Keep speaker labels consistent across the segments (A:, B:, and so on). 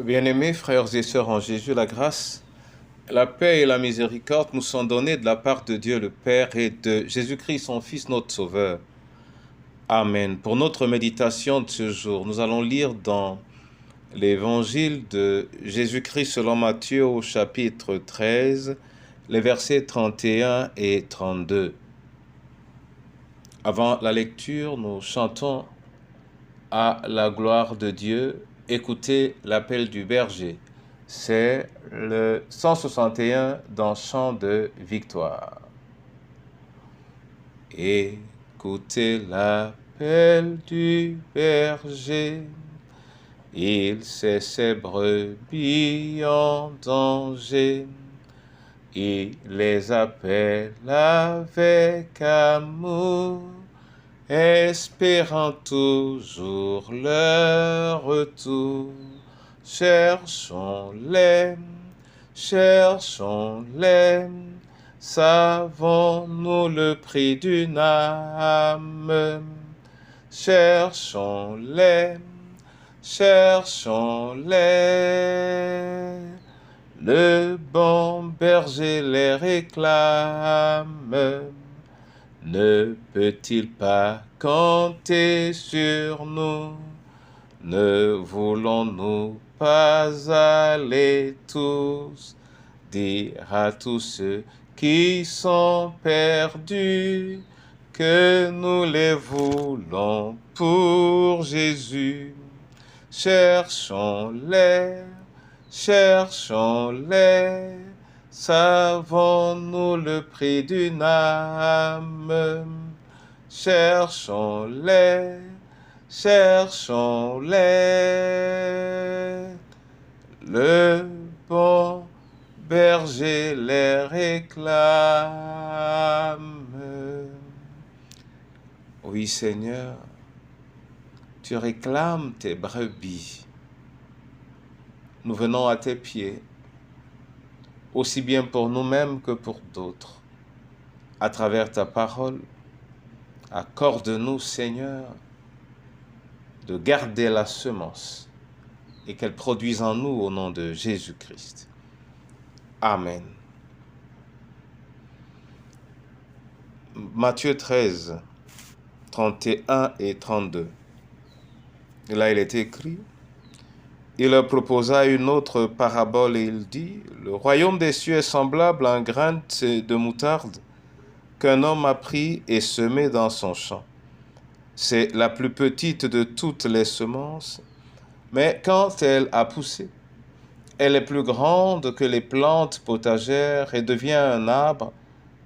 A: Bien-aimés frères et sœurs en Jésus, la grâce, la paix et la miséricorde nous sont données de la part de Dieu le Père et de Jésus-Christ, son Fils, notre Sauveur. Amen. Pour notre méditation de ce jour, nous allons lire dans l'Évangile de Jésus-Christ selon Matthieu au chapitre 13, les versets 31 et 32. Avant la lecture, nous chantons à la gloire de Dieu. Écoutez l'appel du berger. C'est le 161 dans Chant de victoire. Écoutez l'appel du berger. Il sait ses brebis en danger. Il les appelle avec amour, espérant toujours leur retour. Cherchons-les, cherchons-les, savons-nous le prix d'une âme? Cherchons-les, cherchons-les, le bon berger les réclame. Ne peut-il pas compter sur nous? Ne voulons-nous pas aller tous dire à tous ceux qui sont perdus que nous les voulons pour Jésus? Cherchons-les, cherchons-les, savons-nous le prix d'une âme? Cherchons-les, cherchons-les, le bon berger les réclame. Oui, Seigneur, tu réclames tes brebis. Nous venons à tes pieds, aussi bien pour nous-mêmes que pour d'autres. À travers ta parole, accorde-nous, Seigneur, de garder la semence et qu'elle produise en nous au nom de Jésus-Christ. Amen. Matthieu 13, 31 et 32. Et là, il est écrit: il leur proposa une autre parabole et il dit: le royaume des cieux est semblable à un grain de moutarde qu'un homme a pris et semé dans son champ. C'est la plus petite de toutes les semences, mais quand elle a poussé, elle est plus grande que les plantes potagères et devient un arbre,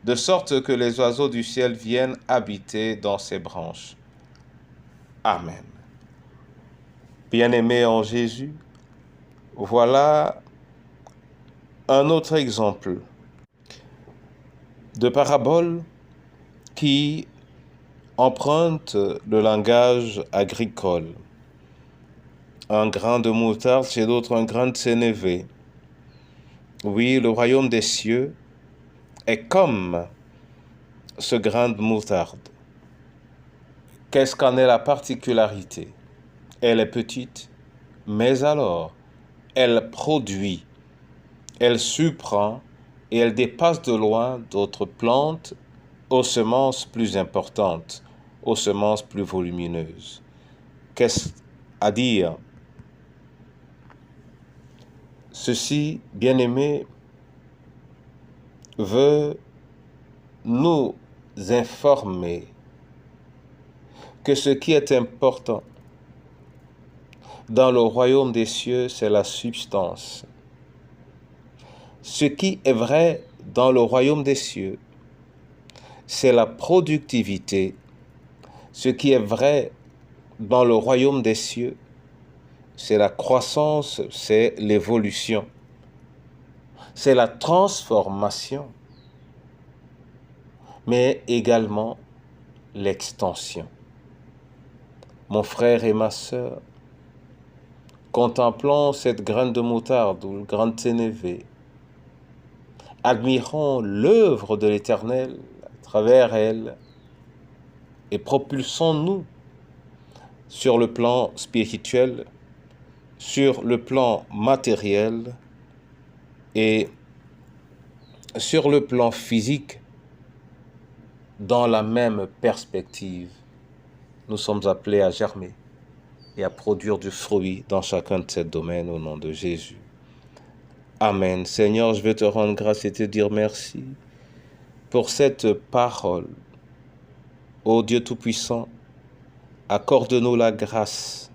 A: de sorte que les oiseaux du ciel viennent habiter dans ses branches. Amen. Bien-aimés en Jésus, voilà un autre exemple de parabole qui emprunte le langage agricole. Un grain de moutarde, chez d'autres un grain de sénévé. Oui, le royaume des cieux est comme ce grain de moutarde. Qu'est-ce qu'en est la particularité? Elle est petite, mais alors, elle produit, elle surprend et elle dépasse de loin d'autres plantes aux semences plus importantes, aux semences plus volumineuses. Qu'est-ce à dire? Ceci, bien-aimés, veut nous informer que ce qui est important dans le royaume des cieux, c'est la substance. Ce qui est vrai dans le royaume des cieux, c'est la productivité. Ce qui est vrai dans le royaume des cieux, c'est la croissance, c'est l'évolution, c'est la transformation, mais également l'extension. Mon frère et ma sœur, contemplons cette graine de moutarde ou le grain de sénévé. Admirons l'œuvre de l'Éternel à travers elle et propulsons-nous sur le plan spirituel, sur le plan matériel et sur le plan physique dans la même perspective. Nous sommes appelés à germer et à produire du fruit dans chacun de ces domaines au nom de Jésus. Amen. Seigneur, je veux te rendre grâce et te dire merci pour cette parole. Ô Dieu Tout-Puissant, accorde-nous la grâce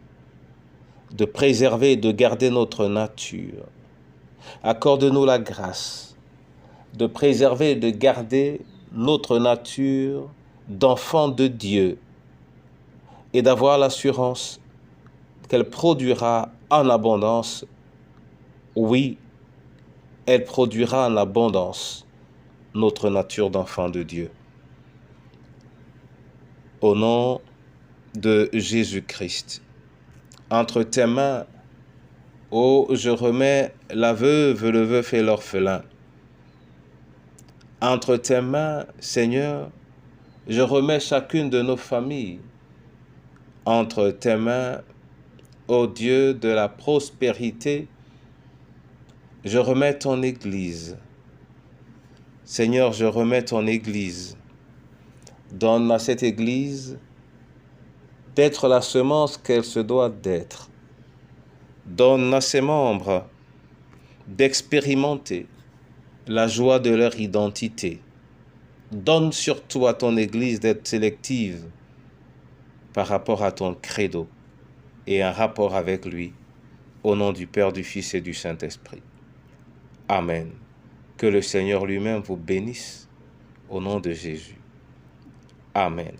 A: de préserver et de garder notre nature. Accorde-nous la grâce de préserver et de garder notre nature d'enfant de Dieu et d'avoir l'assurance qu'elle produira en abondance. Oui, elle produira en abondance notre nature d'enfant de Dieu. Au nom de Jésus-Christ, entre tes mains, ô je remets la veuve, le veuf et l'orphelin. Entre tes mains, Seigneur, je remets chacune de nos familles. Entre tes mains, ô Dieu de la prospérité, je remets ton Église. Seigneur, je remets ton Église. Donne à cette Église d'être la semence qu'elle se doit d'être. Donne à ses membres d'expérimenter la joie de leur identité. Donne surtout à ton Église d'être sélective par rapport à ton credo et un rapport avec lui, au nom du Père, du Fils et du Saint-Esprit. Amen. Que le Seigneur lui-même vous bénisse, au nom de Jésus. Amen.